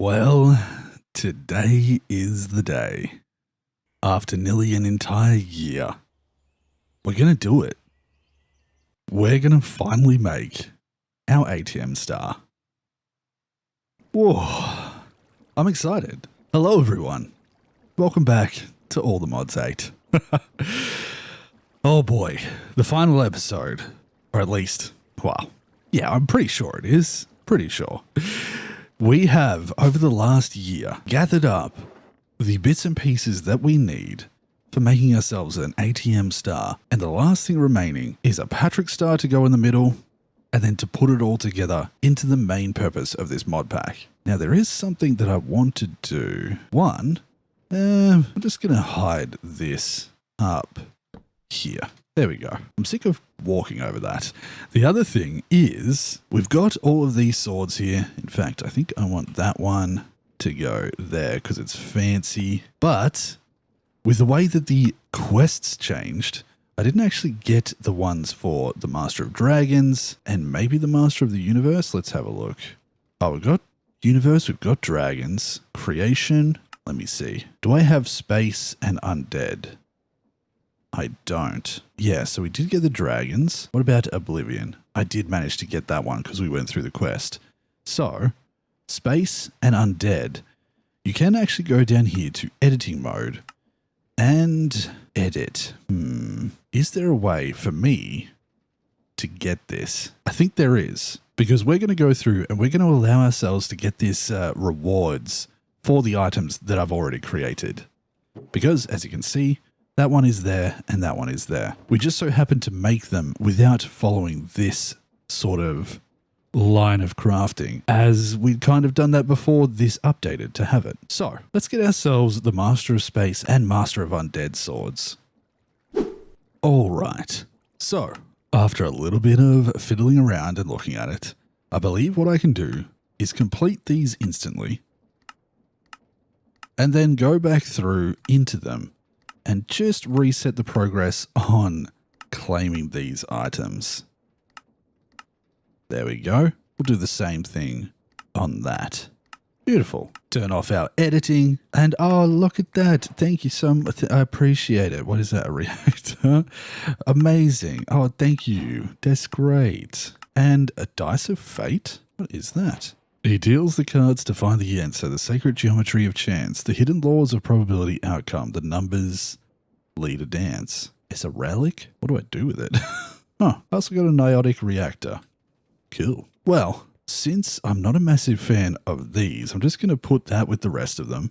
Well, today is the day. After nearly an entire year, we're going to do it. We're going to finally make our ATM Star. Whoa, I'm excited. Hello, everyone. Welcome back to All the Mods 8. Oh boy, the final episode, or at least, well, yeah, I'm pretty sure it is. Pretty sure. We have, over the last year, gathered up the bits and pieces that we need for making ourselves an ATM Star. And the last thing remaining is a Patrick Star to go in the middle, and then to put it all together into the main purpose of this mod pack. Now, there is something that I want to do. One, I'm just going to hide this up here. There we go. I'm sick of walking over that. The other thing is we've got all of these swords here. In fact, I think I want that one to go there because it's fancy. But with the way that the quests changed, I didn't actually get the ones for the Master of Dragons and maybe the Master of the Universe. Let's have a look. Oh, we've got Universe, we've got Dragons, Creation. Let me see. Do I have Space and Undead? I don't. Yeah, so we did get the dragons. What about Oblivion? I did manage to get that one because we went through the quest. So, Space and Undead. You can actually go down here to editing mode and edit. Is there a way for me to get this? I think there is, because we're going to go through and we're going to allow ourselves to get this rewards for the items that I've already created. Because, as you can see, that one is there and that one is there. We just so happen to make them without following this sort of line of crafting, as we'd kind of done that before this updated to have it. So let's get ourselves the Master of Space and Master of Undead swords. All right. So after a little bit of fiddling around and looking at it, I believe what I can do is complete these instantly and then go back through into them and just reset the progress on claiming these items. There we go. We'll do the same thing on that. Beautiful. Turn off our editing. And oh, look at that. Thank you so much. I appreciate it. What is that, a reactor? Amazing. Oh, thank you. That's great. And a dice of fate? What is that? He deals the cards to find the answer, the sacred geometry of chance, the hidden laws of probability outcome, the numbers lead a dance. It's a relic? What do I do with it? I also got a niotic reactor. Cool. Well, since I'm not a massive fan of these, I'm just going to put that with the rest of them.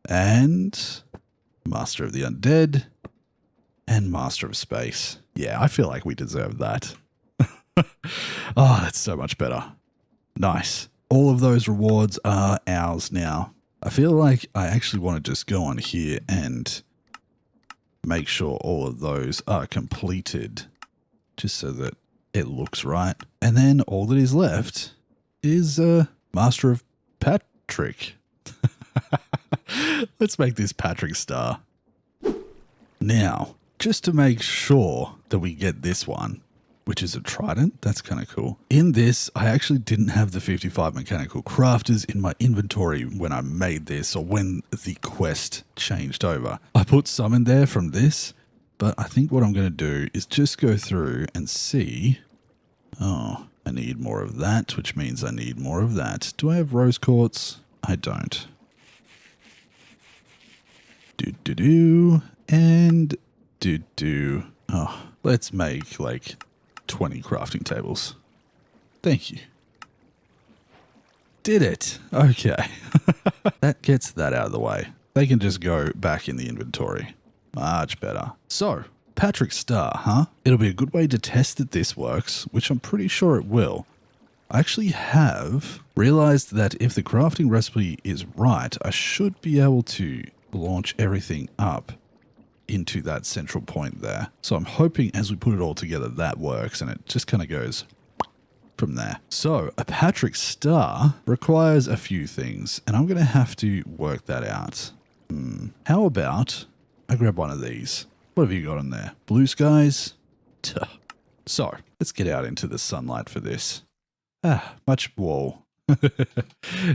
And Master of the Undead and Master of Space. Yeah, I feel like we deserve that. Oh, that's so much better. Nice. All of those rewards are ours now. I feel like I actually want to just go on here and make sure all of those are completed just so that it looks right. And then all that is left is Master of Patrick. Let's make this Patrick Star. Now, just to make sure that we get this one, which is a trident. That's kind of cool. In this, I actually didn't have the 55 mechanical crafters in my inventory when I made this or when the quest changed over. I put some in there from this, but I think what I'm going to do is just go through and see. Oh, I need more of that, which means I need more of that. Do I have rose quartz? I don't. Do-do-do and do-do. Oh, let's make like 20 crafting tables. Thank you. Did it. Okay. That gets that out of the way. They can just go back in the inventory. Much better. So, Patrick Star, huh? It'll be a good way to test that this works, which I'm pretty sure it will. I actually have realized that if the crafting recipe is right, I should be able to launch everything up into that central point there. So I'm hoping as we put it all together that works and it just kind of goes from there. So a Patrick Star requires a few things and I'm going to have to work that out. How about I grab one of these? What have you got in there? Blue skies? Tuh. So let's get out into the sunlight for this. Much more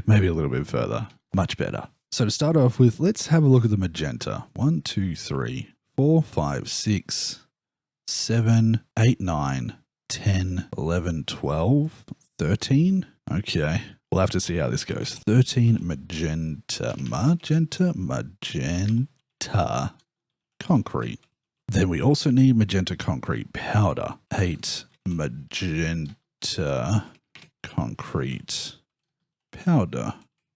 Maybe a little bit further. Much better. So to start off with, let's have a look at the magenta. 1, 2, 3, 4, 5, 6, 7, 8, 9, 10, 11, 12, 13. Okay. We'll have to see how this goes. 13 magenta concrete. Then we also need magenta concrete powder. 8 magenta concrete powder.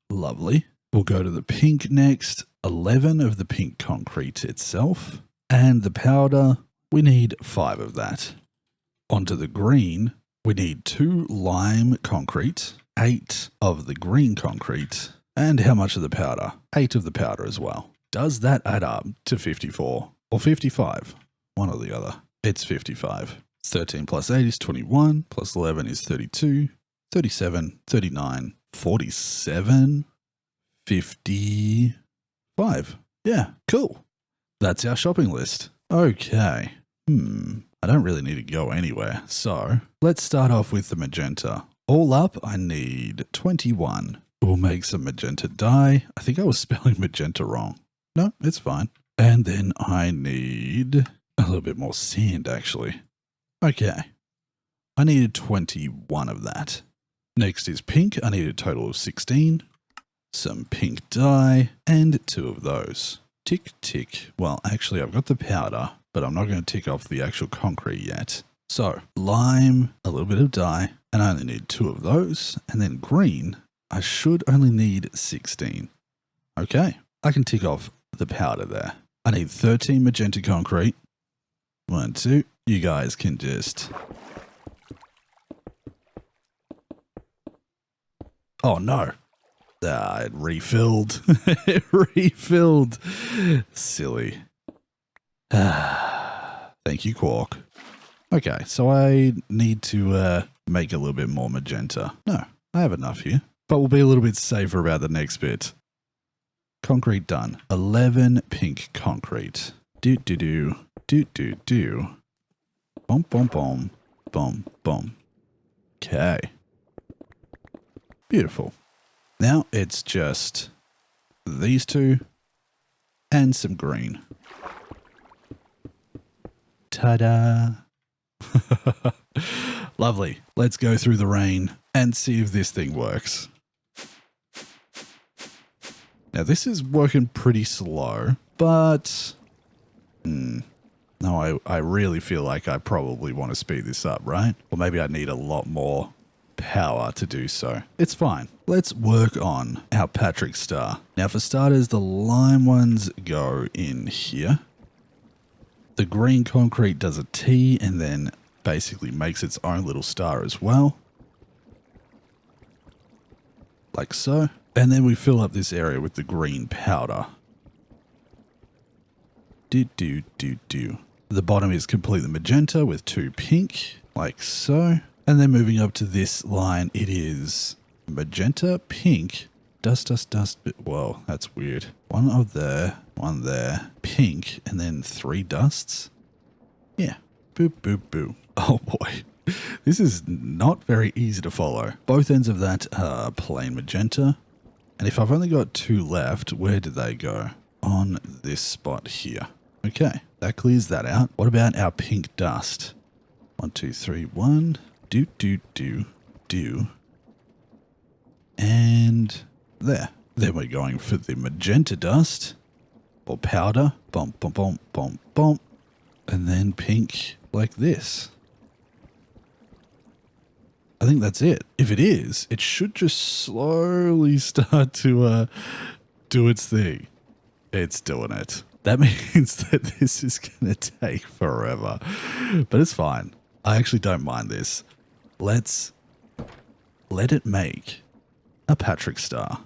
Lovely. We'll go to the pink next. 11 of the pink concrete itself. And the powder, we need 5 of that. Onto the green, we need 2 lime concrete, 8 of the green concrete, and how much of the powder? 8 of the powder as well. Does that add up to 54 or 55? One or the other. It's 55. 13 plus 8 is 21, plus 11 is 32, 37, 39, 47, 55. Yeah, cool. That's our shopping list. Okay. I don't really need to go anywhere. So let's start off with the magenta. All up, I need 21. We'll make some magenta dye. I think I was spelling magenta wrong. No, it's fine. And then I need a little bit more sand, actually. Okay. I needed 21 of that. Next is pink. I need a total of 16. Some pink dye and 2 of those. Tick, tick. Well, actually, I've got the powder, but I'm not going to tick off the actual concrete yet. So, lime, a little bit of dye, and I only need 2 of those. And then green, I should only need 16. Okay, I can tick off the powder there. I need 13 magenta concrete. 1, 2. You guys can just... Oh, no. It refilled. It refilled. Silly. Thank you, Quark. Okay, so I need to make a little bit more magenta. No, I have enough here. But we'll be a little bit safer about the next bit. Concrete done. 11 pink concrete. Do-do-do. Do-do-do. Boom, boom, boom. Boom, boom. Okay. Beautiful. Now it's just these 2 and some green. Ta-da! Lovely. Let's go through the rain and see if this thing works. Now this is working pretty slow, but no, I really feel like I probably want to speed this up, right? Or maybe I need a lot more power to do so. It's fine. Let's work on our Patrick Star. Now for starters, the lime ones go in here. The green concrete does a T and then basically makes its own little star as well. Like so. And then we fill up this area with the green powder. Do-do-do-do. The bottom is completely magenta with 2 pink, like so. And then moving up to this line, it is magenta, pink, dust, dust, dust. Whoa, that's weird. 1 there, pink, and then 3 dusts. Yeah. Boop, boop, boo. Oh boy. This is not very easy to follow. Both ends of that are plain magenta. And if I've only got 2 left, where do they go? On this spot here. Okay, that clears that out. What about our pink dust? 1, 2, 3, 1. Do, do, do, do. And there. Then we're going for the magenta dust or powder. Bump, bump, bump, bump, bump. And then pink like this. I think that's it. If it is, it should just slowly start to do its thing. It's doing it. That means that this is going to take forever. But it's fine. I actually don't mind this. Let's let it make a Patrick Star.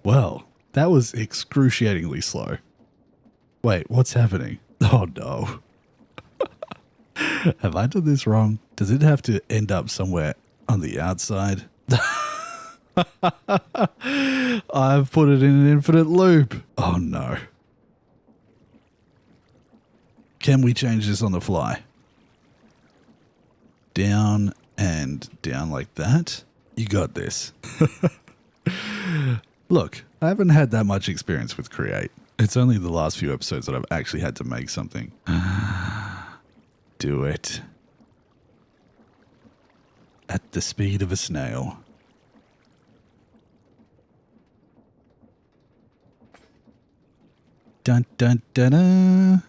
Well, that was excruciatingly slow. Wait, what's happening? Oh no. Have I done this wrong? Does it have to end up somewhere on the outside? I've put it in an infinite loop. Oh no. Can we change this on the fly? Down and down like that. You got this. Look, I haven't had that much experience with Create. It's only the last few episodes that I've actually had to make something. Do it. At the speed of a snail. Dun dun dun dun.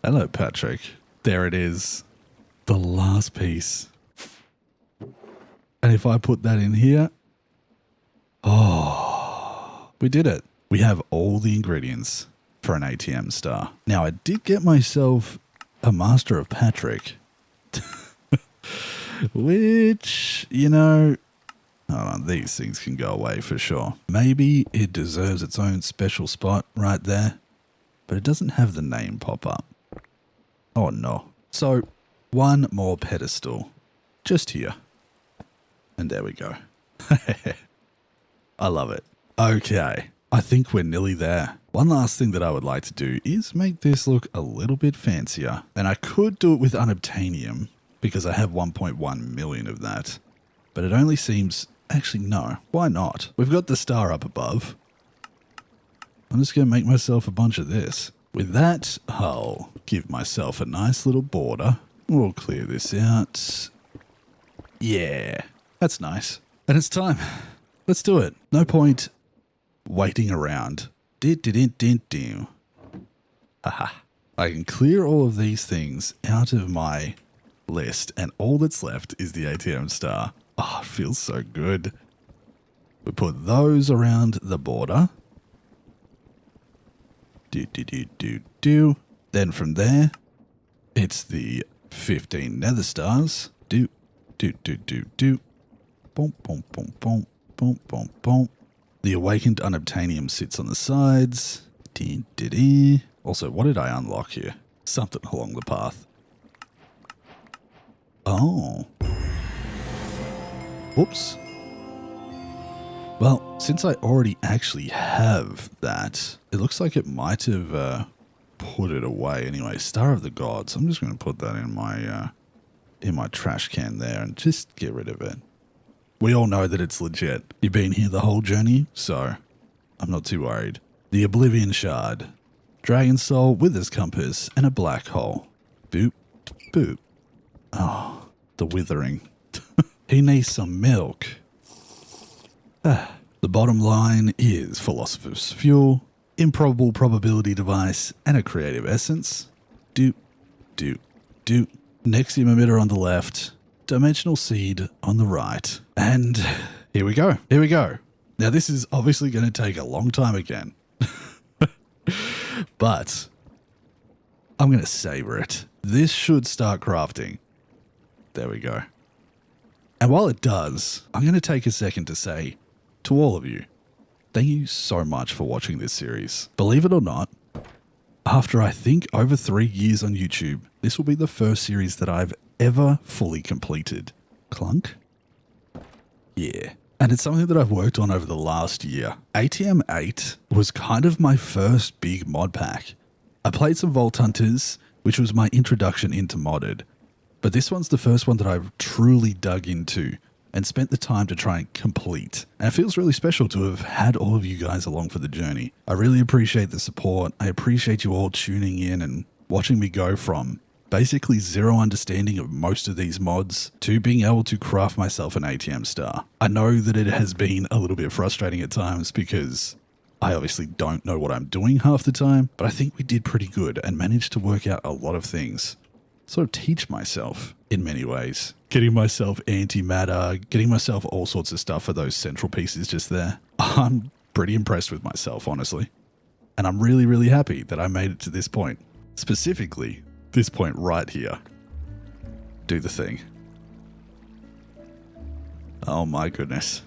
Hello, Patrick. There it is. The last piece. And if I put that in here, oh, we did it. We have all the ingredients for an ATM Star. Now, I did get myself a Master of Patrick, which, you know, hold on, these things can go away for sure. Maybe it deserves its own special spot right there, but it doesn't have the name pop up. Oh no. So, one more pedestal, just here. And there we go. I love it. Okay, I think we're nearly there. One last thing that I would like to do is make this look a little bit fancier. And I could do it with unobtainium because I have 1.1 million of that. But it only seems, actually no, why not? We've got the star up above. I'm just going to make myself a bunch of this. With that, I'll give myself a nice little border. We'll clear this out. Yeah, that's nice. And it's time. Let's do it. No point waiting around. Haha. I can clear all of these things out of my list, and all that's left is the ATM Star. Oh, it feels so good. We put those around the border. Then from there, it's the 15 nether stars. Boom, boom, boom, boom, boom, boom, boom. The awakened unobtainium sits on the sides. Also, what did I unlock here? Something along the path. Oh. Whoops. Well, since I already actually have that, it looks like it might have put it away anyway. Star of the Gods. I'm just going to put that in my trash can there and just get rid of it. We all know that it's legit. You've been here the whole journey, so I'm not too worried. The Oblivion Shard. Dragon Soul, Wither's Compass, and a black hole. Boop, boop. Oh, the withering. He needs some milk. The bottom line is Philosopher's Fuel, Improbable Probability Device, and a Creative Essence. Doop, doop, doop. Nexium Emitter on the left, Dimensional Seed on the right. And here we go. Here we go. Now this is obviously going to take a long time again. But I'm going to savor it. This should start crafting. There we go. And while it does, I'm going to take a second to say to all of you, thank you so much for watching this series. Believe it or not, after I think over 3 years on YouTube, this will be the first series that I've ever fully completed. Clunk? Yeah. And it's something that I've worked on over the last year. ATM 8 was kind of my first big mod pack. I played some Vault Hunters, which was my introduction into modded. But this one's the first one that I've truly dug into and spent the time to try and complete. And it feels really special to have had all of you guys along for the journey. I really appreciate the support. I appreciate you all tuning in and watching me go from basically zero understanding of most of these mods to being able to craft myself an ATM Star. I know that it has been a little bit frustrating at times because I obviously don't know what I'm doing half the time, but I think we did pretty good and managed to work out a lot of things. Sort of teach myself in many ways. Getting myself antimatter, getting myself all sorts of stuff for those central pieces just there. I'm pretty impressed with myself, honestly. And I'm really, really happy that I made it to this point. Specifically, this point right here. Do the thing. Oh my goodness.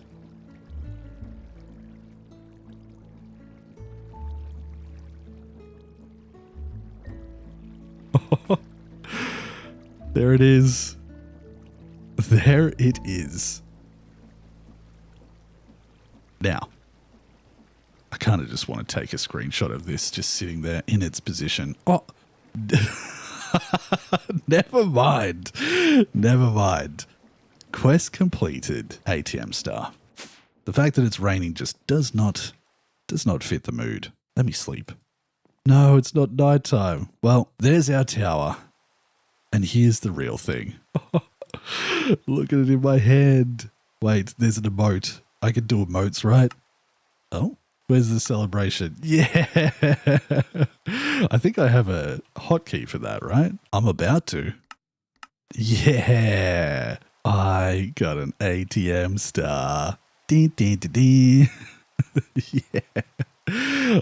There it is. There it is. Now, I kind of just want to take a screenshot of this just sitting there in its position. Oh, never mind. Never mind. Quest completed, ATM Star. The fact that it's raining just does not fit the mood. Let me sleep. No, it's not nighttime. Well, there's our tower. And here's the real thing. Look at it in my hand. Wait, there's an emote. I can do emotes, right? Oh, where's the celebration? Yeah. I think I have a hotkey for that, right? I'm about to. Yeah. I got an ATM Star. Ding, ding, ding, ding. Yeah.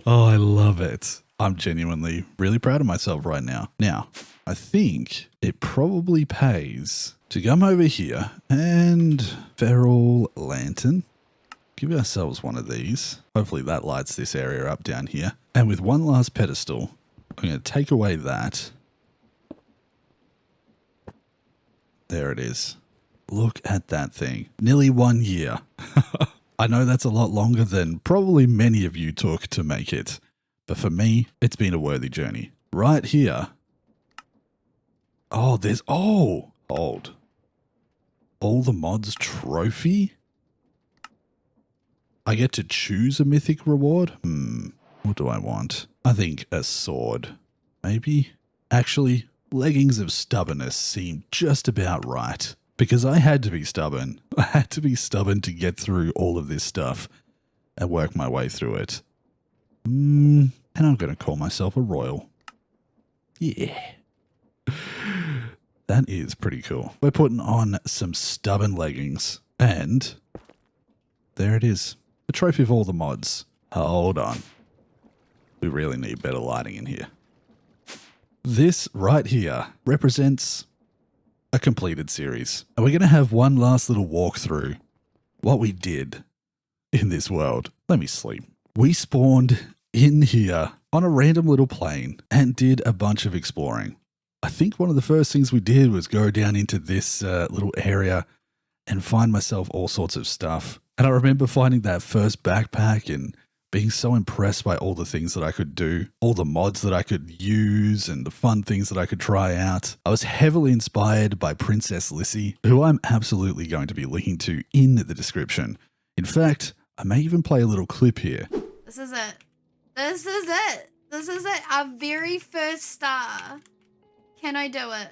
Oh, I love it. I'm genuinely really proud of myself right now. Now, I think it probably pays to come over here and feral lantern. Give ourselves one of these. Hopefully that lights this area up down here. And with one last pedestal, I'm going to take away that. There it is. Look at that thing. Nearly 1 year. I know that's a lot longer than probably many of you took to make it. But for me, it's been a worthy journey. Right here. Oh, there's... Oh! Hold. All the mods trophy? I get to choose a mythic reward? What do I want? I think a sword. Maybe? Actually, leggings of stubbornness seem just about right. Because I had to be stubborn. I had to be stubborn to get through all of this stuff and work my way through it. And I'm going to call myself a royal. Yeah. That is pretty cool. We're putting on some stubborn leggings. And there it is. The trophy of all the mods. Hold on. We really need better lighting in here. This right here represents a completed series. And we're going to have one last little walkthrough what we did in this world. Let me sleep. We spawned in here on a random little plane and did a bunch of exploring. I think one of the first things we did was go down into this little area and find myself all sorts of stuff. And I remember finding that first backpack and being so impressed by all the things that I could do, all the mods that I could use and the fun things that I could try out. I was heavily inspired by Princess Lissy, who I'm absolutely going to be linking to in the description. In fact, I may even play a little clip here. This is it. This is it. This is it. Our very first star. Can I do it?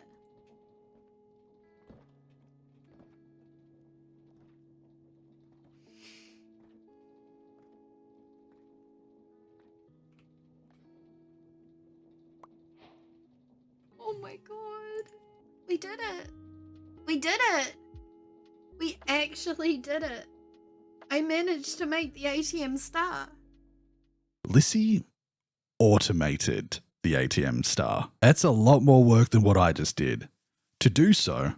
Oh my god. We did it. We did it. We actually did it. I managed to make the ATM Star. Lissy automated the ATM Star. That's a lot more work than what I just did. To do so,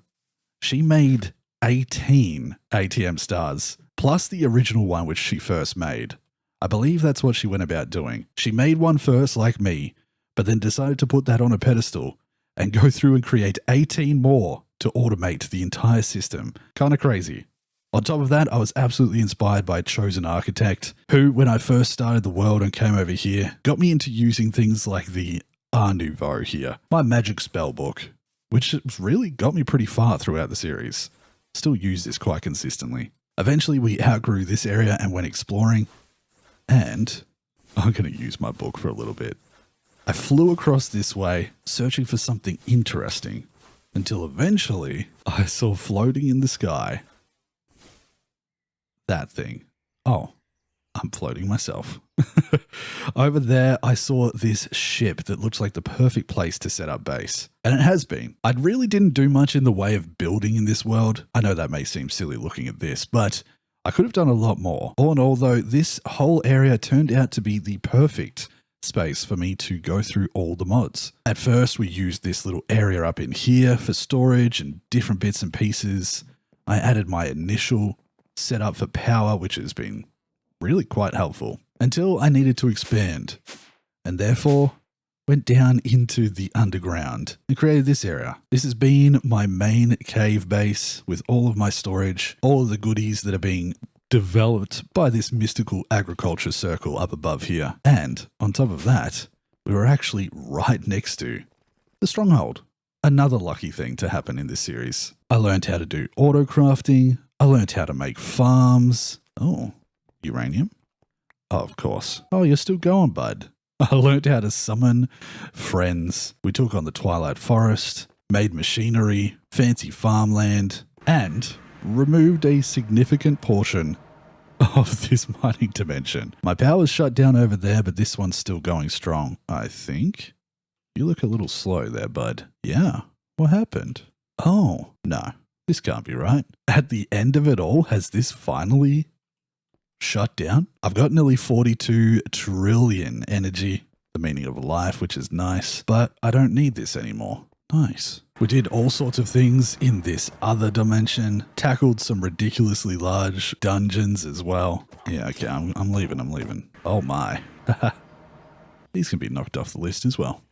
she made 18 ATM Stars, plus the original one which she first made. I believe that's what she went about doing. She made one first, like me, but then decided to put that on a pedestal and go through and create 18 more to automate the entire system. Kind of crazy. On top of that, I was absolutely inspired by Chosen Architect, who, when I first started the world and came over here, got me into using things like the Art Nouveau here, my magic spell book, which really got me pretty far throughout the series. Still use this quite consistently. Eventually, we outgrew this area and went exploring, and I'm going to use my book for a little bit. I flew across this way, searching for something interesting, until eventually I saw floating in the sky that thing. Oh, I'm floating myself. Over there, I saw this ship that looks like the perfect place to set up base. And it has been. I really didn't do much in the way of building in this world. I know that may seem silly looking at this, but I could have done a lot more. All in all, though, this whole area turned out to be the perfect space for me to go through all the mods. At first, we used this little area up in here for storage and different bits and pieces. I added my initial setup for power, which has been really quite helpful, until I needed to expand, and therefore went down into the underground and created this area. This has been my main cave base with all of my storage, all of the goodies that are being developed by this mystical agriculture circle up above here. And on top of that, we were actually right next to the stronghold. Another lucky thing to happen in this series. I learned how to do auto crafting. I learned how to make farms. Oh, uranium? Oh, of course. Oh, you're still going, bud. I learned how to summon friends. We took on the Twilight Forest, made machinery, fancy farmland, and removed a significant portion of this mining dimension. My power's shut down over there, but this one's still going strong, I think. You look a little slow there, bud. Yeah. What happened? Oh, no. This can't be right. At the end of it all, has this finally shut down? I've got nearly 42 trillion energy, the meaning of life, which is nice, but I don't need this anymore. Nice. We did all sorts of things in this other dimension, tackled some ridiculously large dungeons as well. Yeah, okay, I'm leaving. Oh my. These can be knocked off the list as well.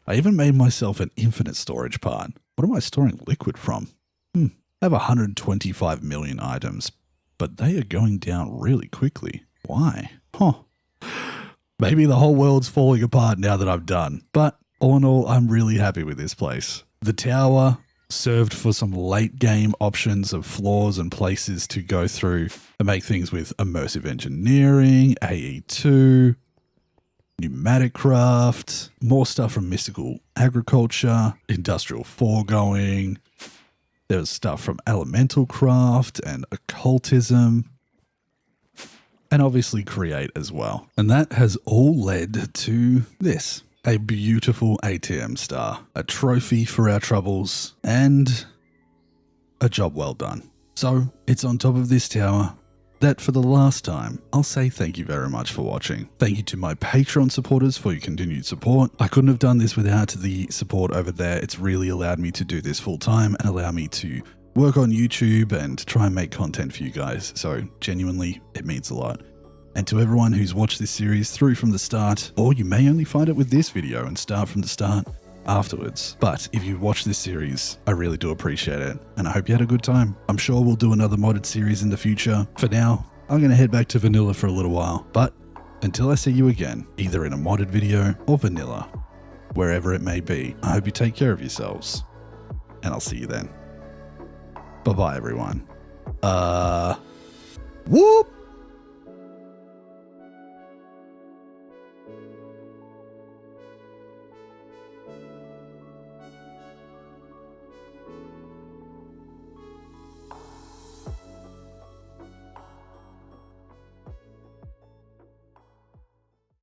I even made myself an infinite storage part. What am I storing liquid from? I have 125 million items, but they are going down really quickly. Why? Huh. Maybe the whole world's falling apart now that I'm done. But all in all, I'm really happy with this place. The tower served for some late game options of floors and places to go through and make things with immersive engineering, AE2, pneumatic craft, more stuff from mystical agriculture, industrial foregoing. There was stuff from elemental craft and occultism, and obviously create as well. And that has all led to this. A beautiful ATM Star, a trophy for our troubles, and a job well done. So it's on top of this tower that for the last time, I'll say thank you very much for watching. Thank you to my Patreon supporters for your continued support. I couldn't have done this without the support over there. It's really allowed me to do this full time and allow me to work on YouTube and try and make content for you guys. So genuinely, it means a lot. And to everyone who's watched this series through from the start, or you may only find it with this video and start from the start afterwards. But if you've watched this series, I really do appreciate it. And I hope you had a good time. I'm sure we'll do another modded series in the future. For now, I'm going to head back to vanilla for a little while. But until I see you again, either in a modded video or vanilla, wherever it may be, I hope you take care of yourselves. And I'll see you then. Bye-bye, everyone. Whoop!